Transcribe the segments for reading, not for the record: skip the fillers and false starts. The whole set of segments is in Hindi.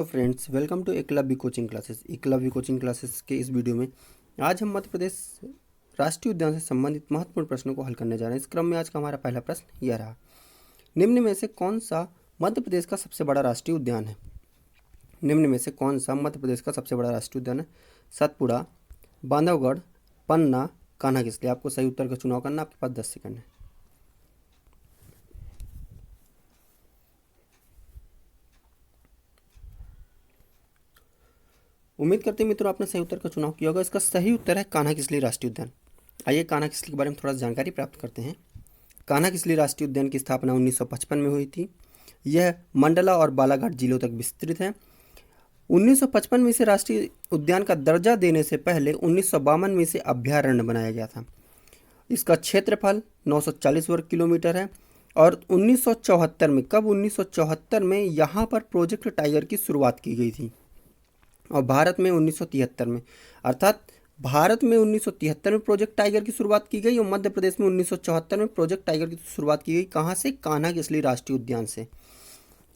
तो friends, welcome to Eklavya coaching classes. Eklavya coaching classes के इस वीडियो में आज हम मध्य प्रदेश राष्ट्रीय उद्यान से संबंधित महत्वपूर्ण प्रश्नों को हल करने जा रहे हैं। इस क्रम में आज का हमारा पहला प्रश्न यह रहा, निम्न में से कौन सा मध्य प्रदेश का सबसे बड़ा राष्ट्रीय उद्यान है? निम्न में से कौन सा मध्य प्रदेश का सबसे बड़ा राष्ट्रीय उद्यान है? सतपुड़ा, बांधवगढ़, पन्ना, कान्हा किसली। आपको सही उत्तर का चुनाव करना, आपके पास 10 सेकंड है। उम्मीद करते हैं मित्रों आपने सही उत्तर का चुनाव किया होगा। इसका सही उत्तर है कान्हा किसली राष्ट्रीय उद्यान। आइए कान्हा किसली के बारे में थोड़ा जानकारी प्राप्त करते हैं। कान्हा किसली राष्ट्रीय उद्यान की स्थापना 1955 में हुई थी। यह मंडला और बालाघाट जिलों तक विस्तृत है। 1955 में इसे राष्ट्रीय उद्यान का दर्जा देने से पहले 1952 में इसे अभ्यारण्य बनाया गया था। इसका क्षेत्रफल 940 वर्ग किलोमीटर है और 1974 में, कब 1974 में यहाँ पर प्रोजेक्ट टाइगर की शुरुआत की गई थी और भारत में 1973 में, अर्थात भारत में 1973 में प्रोजेक्ट टाइगर की शुरुआत की गई और मध्य प्रदेश में 1974 में प्रोजेक्ट टाइगर की शुरुआत की गई। कहाँ से? कान्हा किसली राष्ट्रीय उद्यान से।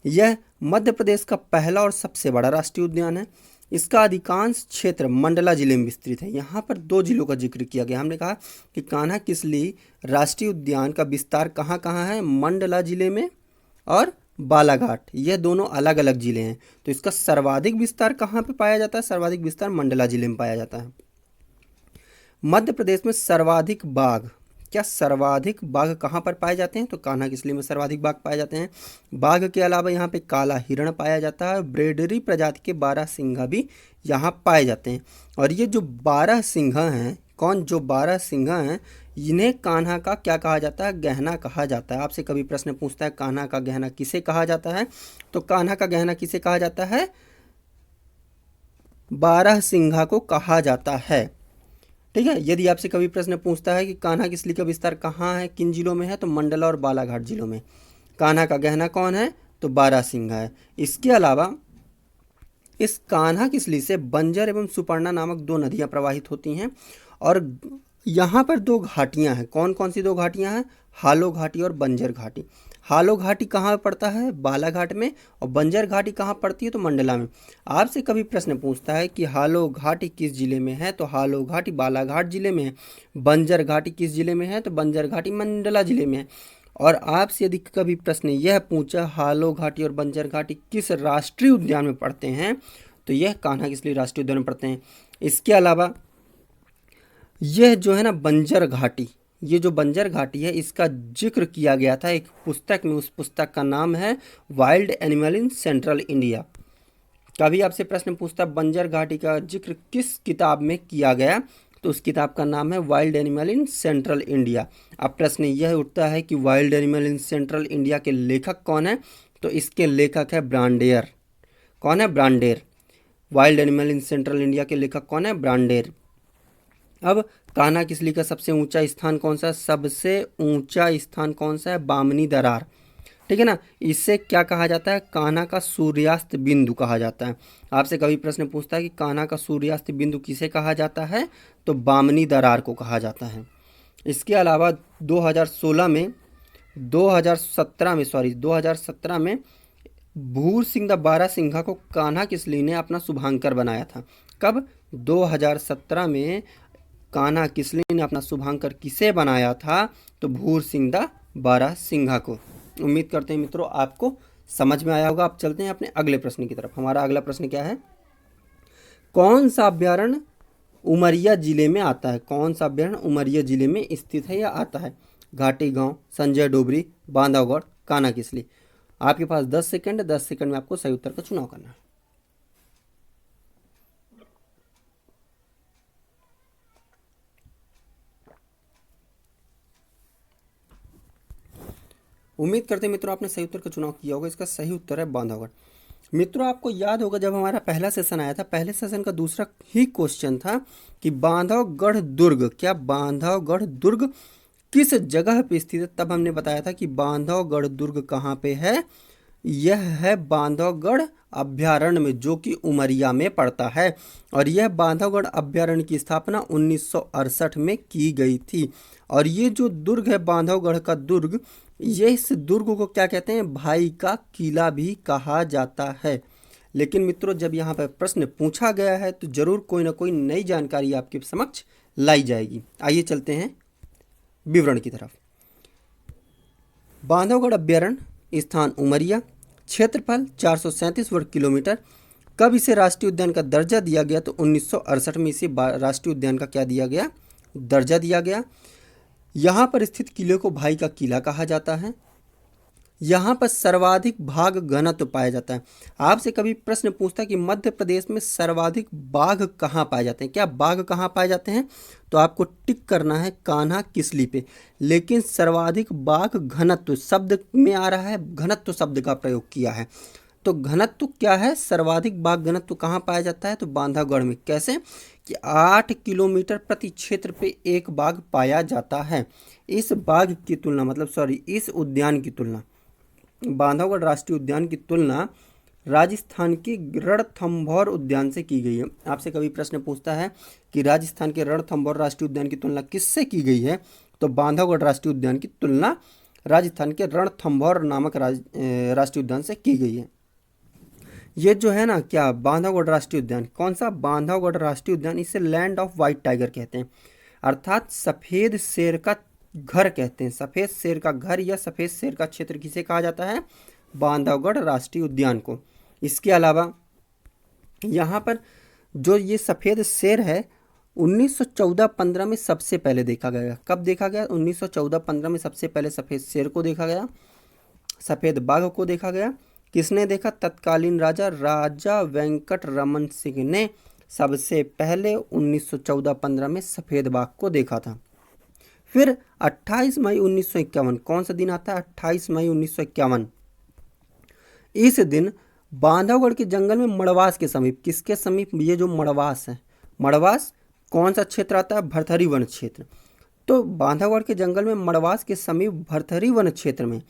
यह मध्य प्रदेश का पहला और सबसे बड़ा राष्ट्रीय उद्यान है। इसका अधिकांश क्षेत्र मंडला जिले में विस्तृत है। यहाँ पर दो जिलों का जिक्र किया गया। हमने कहा कि कान्हा किसली राष्ट्रीय उद्यान का विस्तार कहाँ कहाँ है? मंडला जिले में और बालाघाट, यह दोनों अलग अलग जिले हैं। तो इसका सर्वाधिक विस्तार कहाँ पे पाया जाता है? सर्वाधिक विस्तार मंडला जिले में पाया जाता है। मध्य प्रदेश में सर्वाधिक बाघ, क्या सर्वाधिक बाघ कहाँ पर पाए जाते हैं? तो कान्हा किसली में सर्वाधिक बाघ पाए जाते हैं। बाघ के अलावा यहाँ पे काला हिरण पाया जाता है। ब्रेडरी प्रजाति के 12 सिंघा भी यहाँ पाए जाते हैं। और ये जो 12 सिंघा हैं, जो 12 सिंघा हैं, इन्हें कान्हा का क्या कहा जाता है? गहना कहा जाता है। आपसे कभी प्रश्न पूछता है कान्हा का गहना किसे कहा जाता है, तो कान्हा का गहना किसे कहा जाता है? 12 सिंघा को कहा जाता है। ठीक है। यदि आपसे कभी प्रश्न पूछता है कि कान्हा किसली का विस्तार कहाँ है, किन जिलों में है, तो मंडला और बालाघाट जिलों में। कान्हा का गहना कौन है? तो 12 सिंघा है। इसके अलावा इस कान्हा किसली से बंजर एवं सुपर्णा नामक दो नदियां प्रवाहित होती हैं और यहाँ पर दो घाटियाँ हैं। कौन कौन सी दो घाटियाँ हैं? हालो घाटी और बंजर घाटी। हालो घाटी कहाँ पड़ता है? बालाघाट में। और बंजर घाटी कहाँ पड़ती है? तो मंडला में। आपसे कभी प्रश्न पूछता है कि हालो घाटी किस जिले में है, तो हालो घाटी बालाघाट जिले में है। बंजर घाटी किस जिले में है, तो बंजर घाटी मंडला जिले में है। और आपसे यदि कभी प्रश्न यह पूछा हालो घाटी और बंजर घाटी किस राष्ट्रीय उद्यान में पड़ते हैं, तो यह कान्हा किसली राष्ट्रीय उद्यान में पड़ते हैं। इसके अलावा यह जो है ना बंजर घाटी, ये जो बंजर घाटी है, इसका जिक्र किया गया था एक पुस्तक में। उस पुस्तक का नाम है wild animal in central India. कभी आपसे प्रश्न पूछता बंजर घाटी का जिक्र किस किताब में किया गया, तो उस किताब का नाम है wild animal in central India. अब प्रश्न यह उठता है कि wild animal in central India के लेखक कौन है, तो इसके लेखक है ब्रांडेयर। कौन है? Brander. Wild animal in central India के लेखक कौन है? ब्रांडेर। अब कान्हा किसली का सबसे ऊंचा स्थान कौन सा है? सबसे ऊंचा स्थान कौन सा है? बामनी दरार। ठीक है ना। इससे क्या कहा जाता है? कान्हा का सूर्यास्त बिंदु कहा जाता है। आपसे कभी प्रश्न पूछता है कि कान्हा का सूर्यास्त बिंदु किसे कहा जाता है, तो बामनी दरार को कहा जाता है। इसके अलावा 2017 में भूर सिंह द 12 सिंघा को कान्हा किसली ने अपना शुभांकर बनाया था। कब? 2017 में कान्हा किसली ने अपना शुभांकर किसे बनाया था, तो भूर सिंह द 12 सिंघा को। उम्मीद करते हैं मित्रों आपको समझ में आया होगा। आप चलते हैं अपने अगले प्रश्न की तरफ। हमारा अगला प्रश्न क्या है? कौन सा अभ्यारण्य उमरिया जिले में आता है? कौन सा अभ्यारण्य उमरिया जिले में स्थित है या आता है? घाटी गांव, संजय डोबरी, बांधवगढ़, कान्हा किसली। आपके पास 10 सेकंड। 10 सेकंड में आपको सही उत्तर का चुनाव करना है। उम्मीद करते हैं मित्रों आपने सही उत्तर का चुनाव किया होगा। इसका सही उत्तर है बांधवगढ़। मित्रों आपको याद होगा जब हमारा पहला सेशन आया था, पहले सेशन का दूसरा ही क्वेश्चन था कि बांधवगढ़ दुर्ग, क्या बांधवगढ़ दुर्ग किस जगह पे स्थित है। तब हमने बताया था कि बांधवगढ़ दुर्ग कहाँ पे है? यह है बांधवगढ़ अभ्यारण्य में, जो कि उमरिया में पड़ता है। और यह बांधवगढ़ अभ्यारण्य की स्थापना 1968 में की गई थी। और ये जो दुर्ग है बांधवगढ़ का दुर्ग, ये इस दुर्ग को क्या कहते हैं? भाई का किला भी कहा जाता है। लेकिन मित्रों जब यहाँ पर प्रश्न पूछा गया है तो जरूर कोई ना कोई नई जानकारी आपके समक्ष लाई जाएगी। आइए चलते हैं विवरण की तरफ। बांधवगढ़ अभ्यारण्य, स्थान उमरिया, क्षेत्रफल 437 वर्ग किलोमीटर। कब इसे राष्ट्रीय उद्यान का दर्जा दिया गया? तो 1968 में इसे राष्ट्रीय उद्यान का क्या दिया गया? दर्जा दिया गया। यहाँ पर स्थित किले को भाई का किला कहा जाता है। यहाँ पर सर्वाधिक बाघ घनत्व पाया जाता है। आपसे कभी प्रश्न पूछता है कि मध्य प्रदेश में सर्वाधिक बाघ कहाँ पाए जाते हैं, क्या बाघ कहाँ पाए जाते हैं? तो आपको टिक करना है कान्हा किसली पे। लेकिन सर्वाधिक बाघ घनत्व शब्द में आ रहा है, घनत्व शब्द का प्रयोग किया है। तो घनत्व क्या है? सर्वाधिक बाघ घनत्व कहाँ पाया जाता है? तो बांधवगढ़ में। कैसे? कि 8 किलोमीटर प्रति क्षेत्र पे एक बाघ पाया जाता है। इस बाघ की तुलना इस उद्यान की तुलना, बांधवगढ़ राष्ट्रीय उद्यान की तुलना राजस्थान के रणथंभौर उद्यान से की गई है। आपसे कभी प्रश्न पूछता है कि राजस्थान के रणथंभौर राष्ट्रीय उद्यान की तुलना किससे की गई है? तो बांधवगढ़ राष्ट्रीय उद्यान की तुलना राजस्थान के रणथंभौर नामक राष्ट्रीय उद्यान से की गई है। ये जो है ना क्या बांधवगढ़ राष्ट्रीय उद्यान, कौन सा? बांधवगढ़ राष्ट्रीय उद्यान, इसे लैंड ऑफ व्हाइट टाइगर कहते हैं, अर्थात सफ़ेद शेर का घर कहते हैं। सफ़ेद शेर का घर या सफ़ेद शेर का क्षेत्र किसे कहा जाता है? बांधवगढ़ राष्ट्रीय उद्यान को। इसके अलावा यहाँ पर जो ये सफ़ेद शेर है 1914-15 में सबसे पहले देखा गया। कब देखा गया? 1914-15 में सबसे पहले सफ़ेद शेर को देखा गया, सफ़ेद बाघ को देखा गया। किसने देखा? तत्कालीन राजा वेंकट रमन सिंह ने सबसे पहले 1914-15 में सफ़ेद बाघ को देखा था। फिर 28 मई 1951, कौन सा दिन आता है? 28 मई 1951। इस दिन बांधवगढ़ के जंगल में मड़वास के समीप, किसके समीप? ये जो मड़वास है, मड़वास कौन सा क्षेत्र आता है? भरथरी वन क्षेत्र। तो बांधवगढ़ के जंगल में मड़वास के समीप भरथरी वन क्षेत्र में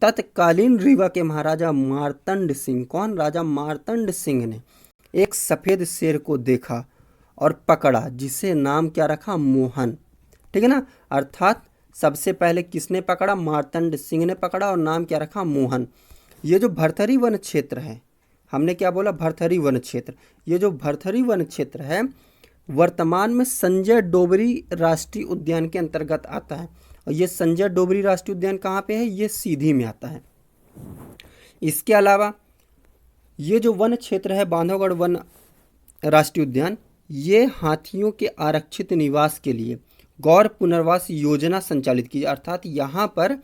तत्कालीन रीवा के महाराजा मार्तंड सिंह, कौन? राजा मार्तंड सिंह ने एक सफ़ेद शेर को देखा और पकड़ा, जिसे नाम क्या रखा? मोहन। ठीक है ना, अर्थात सबसे पहले किसने पकड़ा? मार्तंड सिंह ने पकड़ा और नाम क्या रखा? मोहन। ये जो भरथरी वन क्षेत्र है, हमने क्या बोला? भरथरी वन क्षेत्र। ये जो भरथरी वन क्षेत्र है वर्तमान में संजय डोबरी राष्ट्रीय उद्यान के अंतर्गत आता है। और ये संजय डोबरी राष्ट्रीय उद्यान कहाँ पे है? ये सीधी में आता है। इसके अलावा ये जो वन क्षेत्र है बांधवगढ़ वन राष्ट्रीय उद्यान, ये हाथियों के आरक्षित निवास के लिए गौर पुनर्वास योजना संचालित की, अर्थात यहाँ पर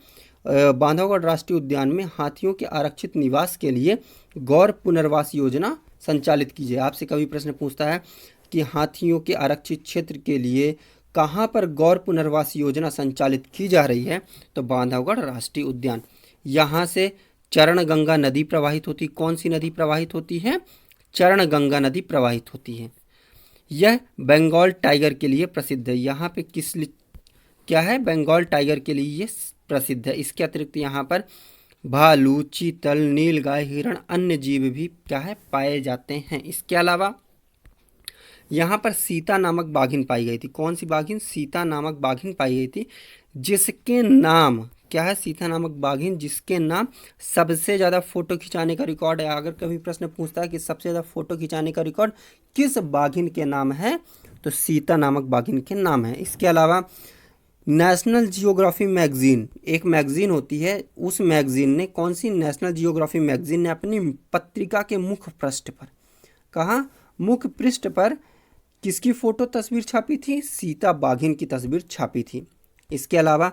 बांधवगढ़ राष्ट्रीय उद्यान में हाथियों के आरक्षित निवास के लिए गौर पुनर्वास योजना संचालित की जाए। आपसे कभी प्रश्न पूछता है कि हाथियों के आरक्षित क्षेत्र के लिए कहाँ पर गौर पुनर्वास योजना संचालित की जा रही है? तो बांधवगढ़ राष्ट्रीय उद्यान। यहाँ से चरण गंगा नदी प्रवाहित होती, कौन सी नदी प्रवाहित होती है? चरण गंगा नदी प्रवाहित होती है। यह बंगाल टाइगर के लिए प्रसिद्ध है। यहाँ पे क्या है? बंगाल टाइगर के लिए ये प्रसिद्ध है। इसके अतिरिक्त यहाँ पर भालू, चीतल, नीलगाय, हिरण, अन्य जीव भी क्या है? पाए जाते हैं। इसके अलावा यहाँ पर सीता नामक बाघिन पाई गई थी। कौन सी बाघिन? सीता नामक बाघिन पाई गई थी, जिसके नाम क्या है? सीता नामक बाघिन, जिसके नाम सबसे ज़्यादा फोटो खिंचाने का रिकॉर्ड है। अगर कभी प्रश्न पूछता है कि सबसे ज़्यादा फोटो खिंचाने का रिकॉर्ड किस बाघिन के नाम है? तो सीता नामक बाघिन के नाम है। इसके अलावा नेशनल जियोग्राफी मैगजीन, एक मैगजीन होती है, उस मैगजीन ने, कौन सी? नेशनल जियोग्राफी मैगजीन ने अपनी पत्रिका के मुख्य पृष्ठ पर, कहाँ? मुख्य पृष्ठ पर किसकी फोटो तस्वीर छापी थी? सीता बाघिन की तस्वीर छापी थी। इसके अलावा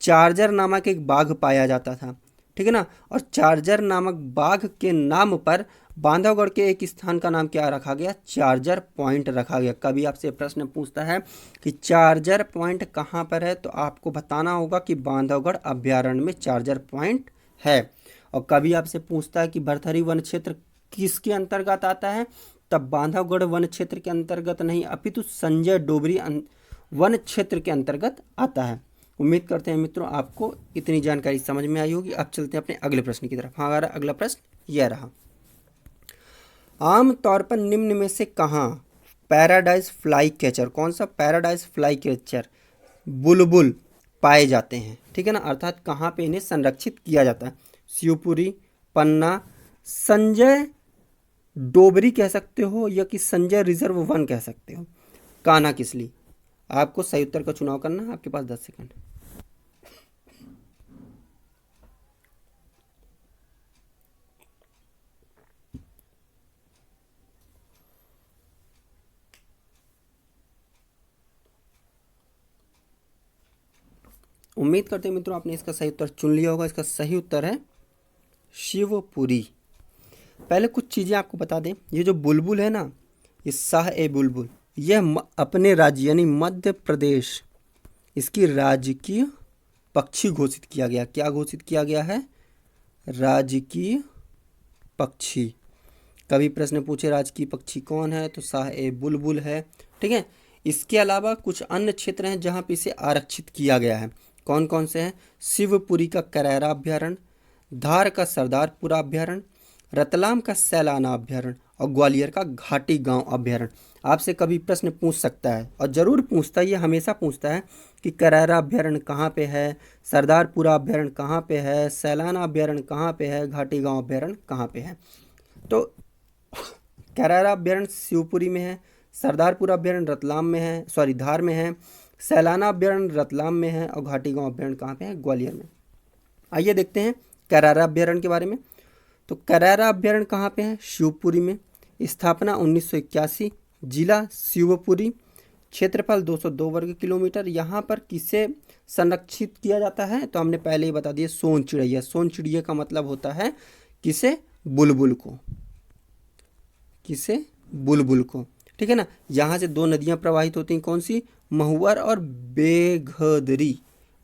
चार्जर नामक एक बाघ पाया जाता था, ठीक है ना, और चार्जर नामक बाघ के नाम पर बांधवगढ़ के एक स्थान का नाम क्या रखा गया? चार्जर पॉइंट रखा गया। कभी आपसे प्रश्न पूछता है कि चार्जर पॉइंट कहाँ पर है, तो आपको बताना होगा कि बांधवगढ़ अभ्यारण्य में चार्जर पॉइंट है। और कभी आपसे पूछता है कि भरथरी वन क्षेत्र किसके अंतर्गत आता है, तब बांधवगढ़ वन क्षेत्र के अंतर्गत नहीं, अपितु संजय डोबरी वन क्षेत्र के अंतर्गत आता है। उम्मीद करते हैं मित्रों आपको इतनी जानकारी समझ में आई होगी। अब चलते हैं अपने अगले प्रश्न की तरफ। हमारा अगला प्रश्न यह रहा, आम तौर पर निम्न में से कहाँ पैराडाइज फ्लाई कैचर, कौन सा? पैराडाइज फ्लाई कैचर बुलबुल पाए जाते हैं, ठीक है ना, अर्थात कहाँ पे इन्हें संरक्षित किया जाता है? शिवपुरी, पन्ना, संजय डोबरी कह सकते हो या कि संजय रिजर्व वन कह सकते हो। कान्हा किसली। आपको सही उत्तर का चुनाव करना है, आपके पास 10 सेकंड। उम्मीद करते हैं मित्रों आपने इसका सही उत्तर चुन लिया होगा। इसका सही उत्तर है शिवपुरी। पहले कुछ चीज़ें आपको बता दें, ये जो बुलबुल है ना, ये शाह ए बुलबुल, यह अपने राज्य यानी मध्य प्रदेश, इसकी राजकीय पक्षी घोषित किया गया। क्या घोषित किया गया है? राजकीय पक्षी। कभी प्रश्न पूछे राजकीय पक्षी कौन है, तो शाह ए बुलबुल है। ठीक है, इसके अलावा कुछ अन्य क्षेत्र हैं जहाँ पे इसे आरक्षित किया गया है। कौन कौन से हैं? शिवपुरी का करैरा अभ्यारण्य, धार का सरदारपुरा अभ्यारण्य, रतलाम का सैलाना अभ्यारण्य और ग्वालियर का घाटी गांव अभ्यारण्य। आपसे कभी प्रश्न पूछ सकता है, और ज़रूर पूछता है, ये हमेशा पूछता है कि करैरा अभ्यारण्य कहाँ पे है, सरदारपुरा अभ्यारण्य कहाँ पे है, सैलाना अभ्यारण्य कहाँ पे है, घाटी गांव अभ्यारण्य कहाँ पे है। तो करैरा अभ्यारण्य शिवपुरी में है, सरदारपुरा अभ्यारण्य रतलाम में है, सॉरी धार में है, सैलाना अभ्यारण्य रतलाम में है और घाटी गांव अभ्यारण्य कहाँ पे है? ग्वालियर में। आइए देखते हैं करैरा अभ्यारण्य के बारे में। तो करैरा अभ्यारण्य कहाँ पे है? शिवपुरी में। स्थापना 1981, जिला शिवपुरी, क्षेत्रफल 202 वर्ग किलोमीटर। यहाँ पर किसे संरक्षित किया जाता है? तो हमने पहले ही बता दिया, सोन चिड़ैया। सोन चिड़िया का मतलब होता है किसे? बुलबुल को। किसे? बुलबुल को। ठीक है ना। यहाँ से दो नदियाँ प्रवाहित होती हैं, कौन सी? महुवर और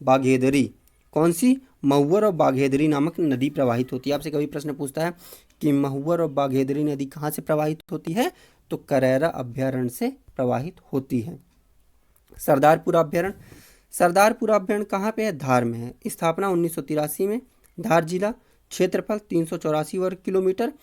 बाघेदरी। कौन सी? महुवर और बाघेदरी नामक नदी प्रवाहित होती है। आपसे कभी प्रश्न पूछता है कि महुवर और बाघेदरी नदी कहाँ से प्रवाहित होती है, तो करैरा अभ्यारण्य से प्रवाहित होती है। सरदारपुरा अभ्यारण्य, सरदारपुरा अभ्यारण्य कहाँ पे है? धार में है। स्थापना 1983 में, धार जिला, क्षेत्रफल 384 वर्ग किलोमीटर।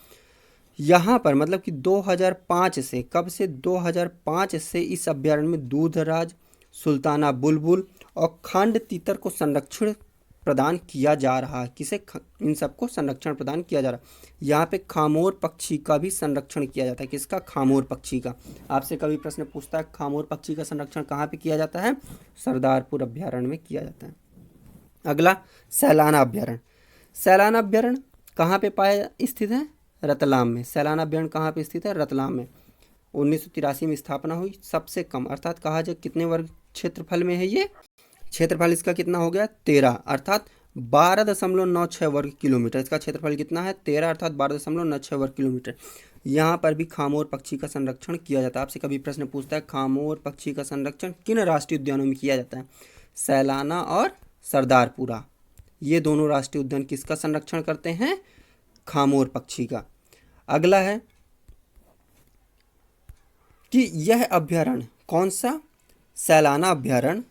यहाँ पर मतलब कि 2005 से, कब से? 2005 से इस अभ्यारण्य में दूधराज, सुल्ताना बुलबुल और खांड तीतर को संरक्षण प्रदान किया जा रहा है। किसे? इन सबको संरक्षण प्रदान किया जा रहा है। यहाँ पे खामोर पक्षी का भी संरक्षण किया जाता है। किसका? खामोर पक्षी का। आपसे कभी प्रश्न पूछता है खामोर पक्षी का संरक्षण कहाँ पे किया जाता है? सरदारपुर अभ्यारण्य में किया जाता है। अगला सैलाना अभ्यारण्य। सैलाना अभ्यारण्य कहाँ पे पाया स्थित है? रतलाम में। सैलाना अभ्यारण्य कहाँ पे स्थित है? रतलाम में। 1983 में स्थापना हुई। सबसे कम अर्थात कहा जाए कितने वर्ग क्षेत्रफल में है ये? क्षेत्रफल इसका कितना हो गया? 13 अर्थात 12.96 वर्ग किलोमीटर। इसका क्षेत्रफल कितना है? 13 अर्थात 12.96 वर्ग किलोमीटर। यहाँ पर भी खामोर पक्षी का संरक्षण किया जाता है। आपसे कभी प्रश्न पूछता है खामोर पक्षी का संरक्षण किन राष्ट्रीय उद्यानों में किया जाता है? सैलाना और सरदारपुरा, ये दोनों राष्ट्रीय उद्यान किसका संरक्षण करते हैं? खामोर पक्षी का। अगला है कि यह अभ्यारण्य कौन सा? सैलाना अभ्यारण्य।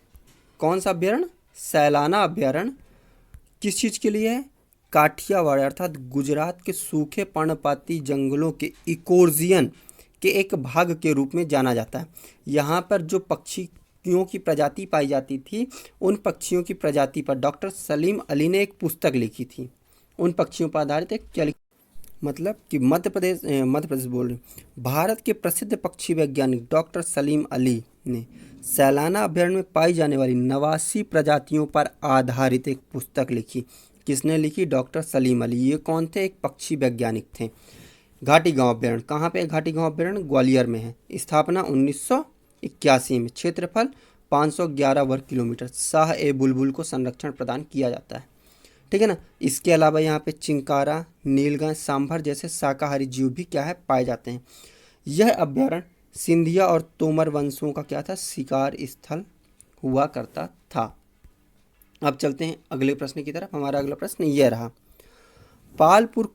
कौन सा अभ्यारण्य? सैलाना अभ्यारण्य किस चीज़ के लिए है? काठियावाड़ अर्थात गुजरात के सूखे पर्णपाती जंगलों के इकोर्जियन के एक भाग के रूप में जाना जाता है। यहाँ पर जो पक्षियों की प्रजाति पाई जाती थी, उन पक्षियों की प्रजाति पर डॉक्टर सलीम अली ने एक पुस्तक लिखी थी। उन पक्षियों पर आधारित एक क्या मतलब कि मध्य प्रदेश बोल रहे, भारत के प्रसिद्ध पक्षी वैज्ञानिक डॉक्टर सलीम अली ने सैलाना अभ्यारण्य में पाई जाने वाली 89 प्रजातियों पर आधारित एक पुस्तक लिखी। किसने लिखी? डॉक्टर सलीम अली। ये कौन थे? एक पक्षी वैज्ञानिक थे। घाटी गांव अभ्यारण्य कहाँ पे है? घाटी गांव अभ्यारण्य ग्वालियर में है। स्थापना 1981 में। क्षेत्रफल 511 वर्ग किलोमीटर। शाह ए बुलबुल को संरक्षण प्रदान किया जाता है। ठीक है ना। इसके अलावा यहाँ पे चिंकारा, नीलगाय, सांभर जैसे शाकाहारी जीव भी क्या है? पाए जाते हैं। यह अभ्यारण्य सिंधिया और तोमर वंशों का क्या था? शिकार स्थल हुआ करता था। अब चलते हैं अगले प्रश्न की तरफ। हमारा अगला प्रश्न यह रहा, पालपुर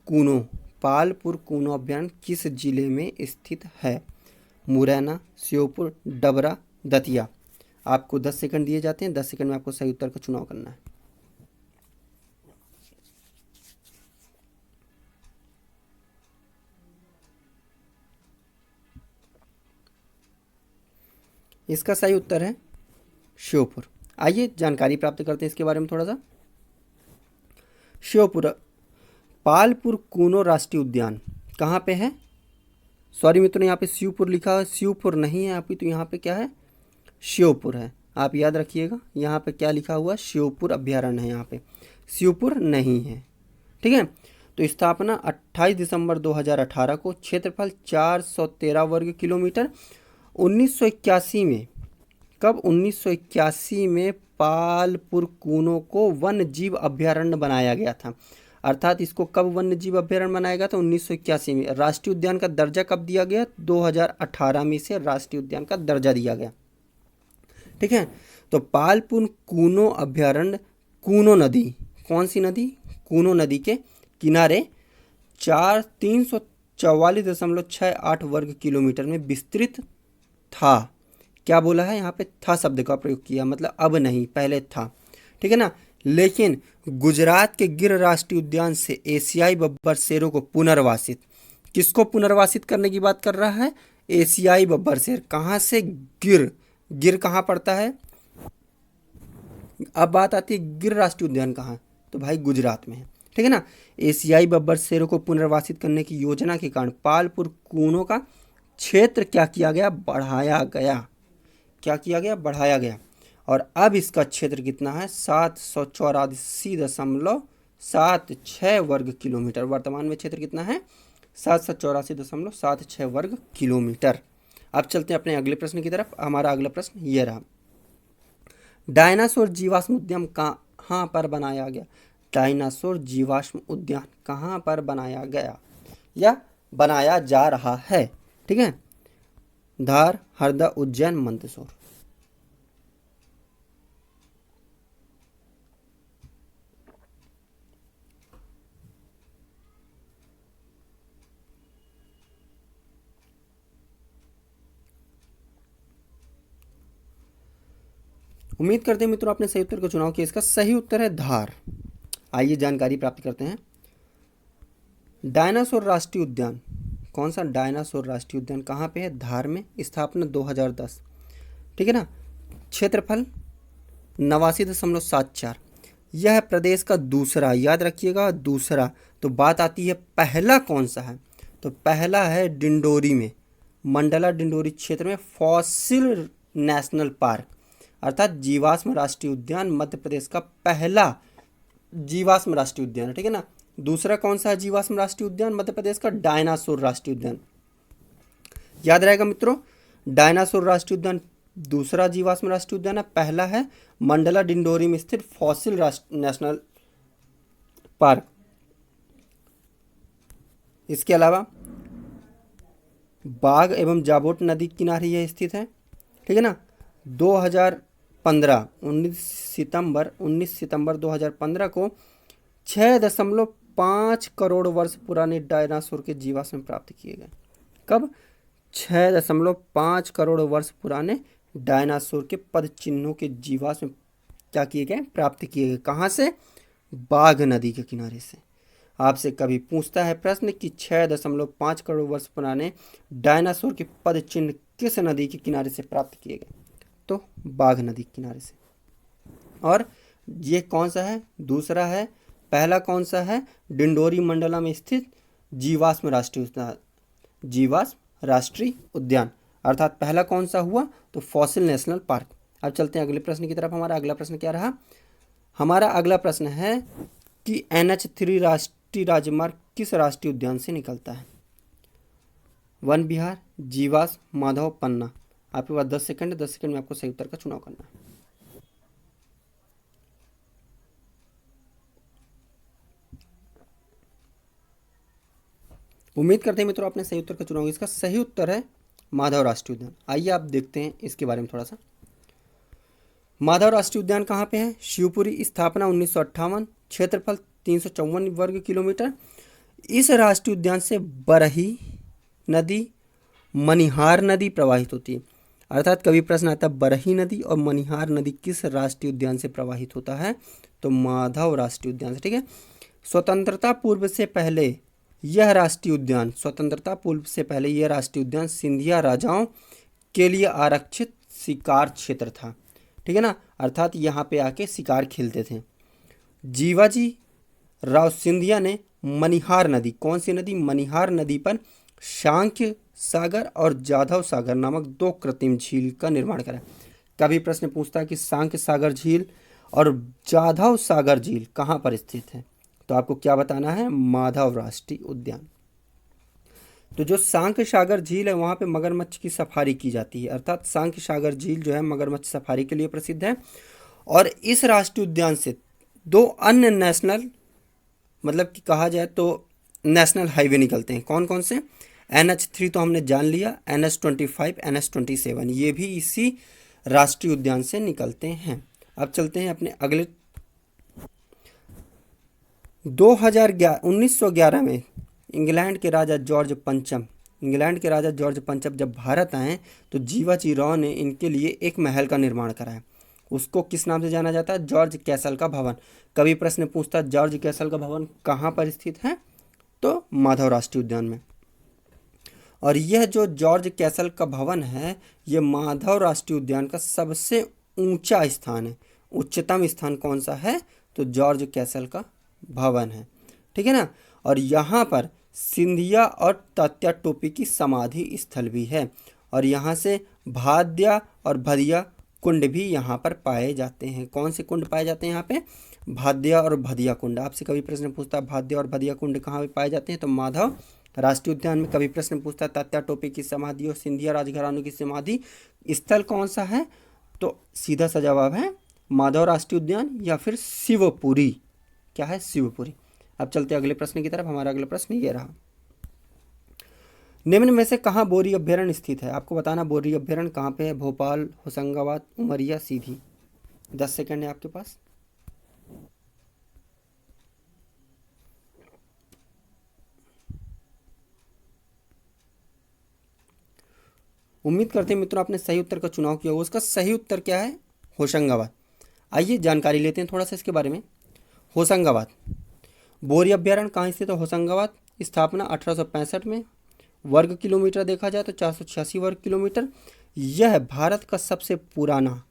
कूनो अभ्यारण्य किस जिले में स्थित है? मुरैना, श्योपुर, डबरा, दतिया। आपको 10 सेकंड दिए जाते हैं। 10 सेकंड में आपको सही उत्तर का चुनाव करना है। इसका सही उत्तर है श्योपुर। आइए जानकारी प्राप्त करते हैं इसके बारे में थोड़ा सा। श्योपुर पालपुर कूनो राष्ट्रीय उद्यान कहाँ पे है? सॉरी मित्रों, यहाँ पे शिवपुर लिखा है, शिवपुर नहीं है अभी, तो यहाँ पे क्या है, श्योपुर है। आप याद रखिएगा, यहाँ पे क्या लिखा हुआ, श्योपुर अभ्यारण्य है, यहाँ पे शिवपुर नहीं है। ठीक है, तो स्थापना 28 दिसंबर 2018 को, क्षेत्रफल 413 वर्ग किलोमीटर। 1981 में, कब, 1981 में पालपुर कूनो को वन्य जीव अभ्यारण्य बनाया गया था। अर्थात इसको कब वन्य जीव अभ्यारण्य बनाया गया था, 1981 में। राष्ट्रीय उद्यान का दर्जा कब दिया गया, 2018 में इसे राष्ट्रीय उद्यान का दर्जा दिया गया। ठीक है, तो पालपुर कूनो अभ्यारण्य कूनो नदी, कौन सी नदी, कूनो नदी के किनारे 344.68 वर्ग किलोमीटर में विस्तृत था। क्या बोला है, यहाँ पे था शब्द का प्रयोग किया, मतलब अब नहीं, पहले था। ठीक है ना। लेकिन गुजरात के गिर राष्ट्रीय उद्यान से एशियाई बब्बर शेरों को पुनर्वासित, किसको पुनर्वासित करने की बात कर रहा है, एशियाई बब्बर शेर। कहाँ से, गिर, गिर कहाँ पड़ता है। अब बात आती है गिर राष्ट्रीय उद्यान कहाँ, तो भाई गुजरात में है। ठीक है ना। एशियाई बब्बर शेरों को पुनर्वासित करने की योजना के कारण पालपुर कूनो का क्षेत्र क्या किया गया, बढ़ाया गया। क्या किया गया, बढ़ाया गया। और अब इसका क्षेत्र कितना है, 784.76 वर्ग किलोमीटर। वर्तमान में क्षेत्र कितना है, 784.76 वर्ग किलोमीटर। अब चलते हैं अपने अगले प्रश्न की तरफ। हमारा अगला प्रश्न ये रहा, डायनासोर जीवाश्म उद्यान कहाँ पर बनाया गया। डायनासोर जीवाश्म उद्यान कहाँ पर बनाया गया या बनाया जा रहा है। ठीक है, धार, हरदा, उज्जैन, मंदसौर। उम्मीद करते हैं मित्रों आपने सही उत्तर का चुनाव किया। इसका सही उत्तर है धार। आइए जानकारी प्राप्त करते हैं। डायनासोर राष्ट्रीय उद्यान, कौन सा, डायनासोर राष्ट्रीय उद्यान कहाँ पे है, धार में। स्थापना 2010। ठीक है ना। क्षेत्रफल 89.74। यह प्रदेश का दूसरा, याद रखिएगा दूसरा। तो बात आती है पहला कौन सा है, तो पहला है डिंडोरी में, मंडला डिंडोरी क्षेत्र में फॉसिल नेशनल पार्क, अर्थात जीवाश्म राष्ट्रीय उद्यान मध्य प्रदेश का पहला जीवाश्म राष्ट्रीय उद्यान है। ठीक है ना। दूसरा कौन सा है जीवाश्म राष्ट्रीय उद्यान मध्य प्रदेश का, डायनासोर राष्ट्रीय उद्यान। याद रहेगा मित्रों, डायनासोर राष्ट्रीय उद्यान दूसरा जीवाश्म राष्ट्रीय उद्यान है, पहला है मंडला डिंडोरी में स्थित फॉसिल नेशनल पार्क। इसके अलावा बाघ एवं जाबोट नदी किनारे यह स्थित है। ठीक है ना। 19 सितंबर 2015 को 6.5 करोड़ वर्ष पुराने डायनासोर के जीवाश्म प्राप्त किए गए। कब, 6.5 करोड़ वर्ष पुराने डायनासोर के पद चिन्हों के जीवाश्म क्या किए गए, प्राप्त किए गए। कहाँ से, बाघ नदी के किनारे से। आपसे कभी पूछता है प्रश्न कि 6.5 करोड़ वर्ष पुराने डायनासोर के पद चिन्ह किस नदी के किनारे से प्राप्त किए गए, तो बाघ नदी के किनारे से। और ये कौन सा है, दूसरा है। पहला कौन सा है, डिंडोरी मंडला में स्थित जीवाश्म राष्ट्रीय उद्यान, अर्थात पहला कौन सा हुआ, तो फॉसिल नेशनल पार्क। अब चलते हैं अगले प्रश्न की तरफ। हमारा अगला प्रश्न क्या रहा, हमारा अगला प्रश्न है कि NH3 राष्ट्रीय राजमार्ग किस राष्ट्रीय उद्यान से निकलता है। वन विहार, जीवास, माधव, पन्ना। आपके पास 10 सेकंड है, 10 सेकंड में आपको सही उत्तर का चुनाव करना है। उम्मीद करते हैं मित्रों आपने सही उत्तर का चुनाव। इसका सही उत्तर है माधव राष्ट्रीय उद्यान। आइए आप देखते हैं इसके बारे में थोड़ा सा। माधव राष्ट्रीय उद्यान कहाँ पे है, शिवपुरी। स्थापना 1958। क्षेत्रफल 354 वर्ग किलोमीटर। इस राष्ट्रीय उद्यान से बरही नदी, मनिहार नदी प्रवाहित होती है। अर्थात कभी प्रश्न आता है बरही नदी और मनिहार नदी किस राष्ट्रीय उद्यान से प्रवाहित होता है, तो माधव राष्ट्रीय उद्यान से। ठीक है। स्वतंत्रता पूर्व से पहले यह राष्ट्रीय उद्यान, स्वतंत्रता पूर्व से पहले यह राष्ट्रीय उद्यान सिंधिया राजाओं के लिए आरक्षित शिकार क्षेत्र था। ठीक है ना। अर्थात यहाँ पे आके शिकार खेलते थे। जीवाजी राव सिंधिया ने मनिहार नदी, कौन सी नदी, मनिहार नदी पर सांख्य सागर और जाधव सागर नामक दो कृत्रिम झील का निर्माण करा? कभी प्रश्न पूछता है कि सांख्य सागर झील और जाधव सागर झील कहाँ पर स्थित है, तो आपको क्या बताना है? माधव राष्ट्रीय उद्यान। तो जो सांख्य सागर झील है वहाँ पे मगरमच्छ की सफारी की जाती है, अर्थात सांख्य सागर झील जो है मगरमच्छ सफारी के लिए प्रसिद्ध है। और इस राष्ट्रीय उद्यान से दो अन्य नेशनल, मतलब कि कहा जाए तो नेशनल हाईवे निकलते हैं। कौन कौन से? NH3 तो हमने जान लिया, NH25, NH27 ये भी इसी राष्ट्रीय उद्यान से निकलते हैं। अब चलते हैं अपने अगले। 1911 में इंग्लैंड के राजा जॉर्ज पंचम जब भारत आए तो जीवाजी राव ने इनके लिए एक महल का निर्माण कराया। उसको किस नाम से जाना जाता है? जॉर्ज कैसल का भवन। कभी प्रश्न पूछता है जॉर्ज कैसल का भवन कहाँ पर स्थित है, तो माधव राष्ट्रीय उद्यान में। और यह जो जॉर्ज कैसल का भवन है ये माधव राष्ट्रीय उद्यान का सबसे ऊंचा स्थान है। उच्चतम स्थान कौन सा है? तो जॉर्ज कैसल का भवन है, ठीक है ना। और यहाँ पर सिंधिया और तात्या टोपी की समाधि स्थल भी है। और यहाँ से भाद्या और भदिया कुंड भी यहाँ पर पाए जाते हैं। कौन से कुंड पाए जाते हैं यहाँ पे? भाद्या और भदिया कुंड। आपसे कभी प्रश्न पूछता है भाद्या और भदिया कुंड कहाँ पे पाए जाते हैं, तो माधव राष्ट्रीय उद्यान में। कभी प्रश्न पूछता है तात्या टोपी की समाधि और सिंधिया राजघरानों की समाधि स्थल कौन सा है, तो सीधा सा जवाब है माधव राष्ट्रीय उद्यान या फिर शिवपुरी। क्या है? शिवपुरी। अब चलते अगले प्रश्न की तरफ। हमारा अगला प्रश्न ये रहा, निम्न में से कहाँ बोरी अभ्यारण्य स्थित है? आपको बताना बोरी अभ्यारण्य कहाँ पे है। भोपाल, होशंगाबाद, उमरिया, सीधी। 10 सेकंड है आपके पास। उम्मीद करते हैं मित्रों आपने सही उत्तर का चुनाव किया होगा। उसका सही उत्तर क्या है? होशंगाबाद। आइए जानकारी लेते हैं थोड़ा सा इसके बारे में। होशंगाबाद बोरी अभ्यारण्य कहाँ स्थित है? होशंगाबाद। स्थापना 1865 में। वर्ग किलोमीटर देखा जाए तो 486 वर्ग किलोमीटर। यह भारत का सबसे पुराना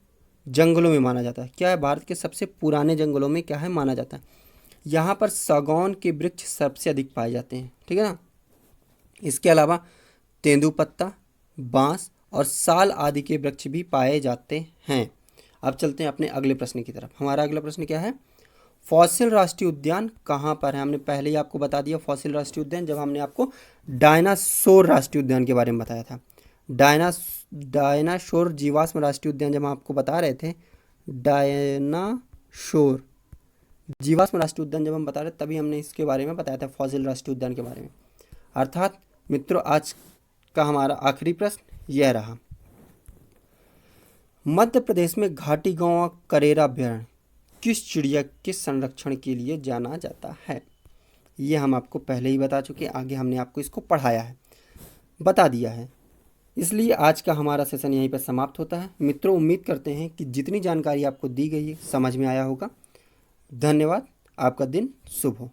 जंगलों में माना जाता है। क्या है? भारत के सबसे पुराने जंगलों में क्या है माना जाता है। यहाँ पर सागौन के वृक्ष सबसे अधिक पाए जाते हैं, ठीक है ना। इसके अलावा तेंदुपत्ता, बांस और साल आदि के वृक्ष भी पाए जाते हैं। अब चलते हैं अपने अगले प्रश्न की तरफ। हमारा अगला प्रश्न क्या है? फॉसिल राष्ट्रीय उद्यान कहाँ पर है? हमने पहले ही आपको बता दिया फॉसिल राष्ट्रीय उद्यान जब हमने आपको डायनासोर राष्ट्रीय उद्यान के बारे में बताया था। डायनासोर जीवाश्म राष्ट्रीय उद्यान जब हम आपको बता रहे थे, डायनासोर जीवाश्म राष्ट्रीय उद्यान जब हम बता रहे तभी हमने इसके बारे में बताया था, फॉसिल राष्ट्रीय उद्यान के बारे में। अर्थात मित्रों आज का हमारा आखिरी प्रश्न यह रहा, मध्य प्रदेश में घाटी गांव करेरा अभ्यारण्य किस चिड़िया के संरक्षण के लिए जाना जाता है? ये हम आपको पहले ही बता चुके, आगे हमने आपको इसको पढ़ाया है, बता दिया है। इसलिए आज का हमारा सेशन यहीं पर समाप्त होता है। मित्रों उम्मीद करते हैं कि जितनी जानकारी आपको दी गई है समझ में आया होगा। धन्यवाद। आपका दिन शुभ हो।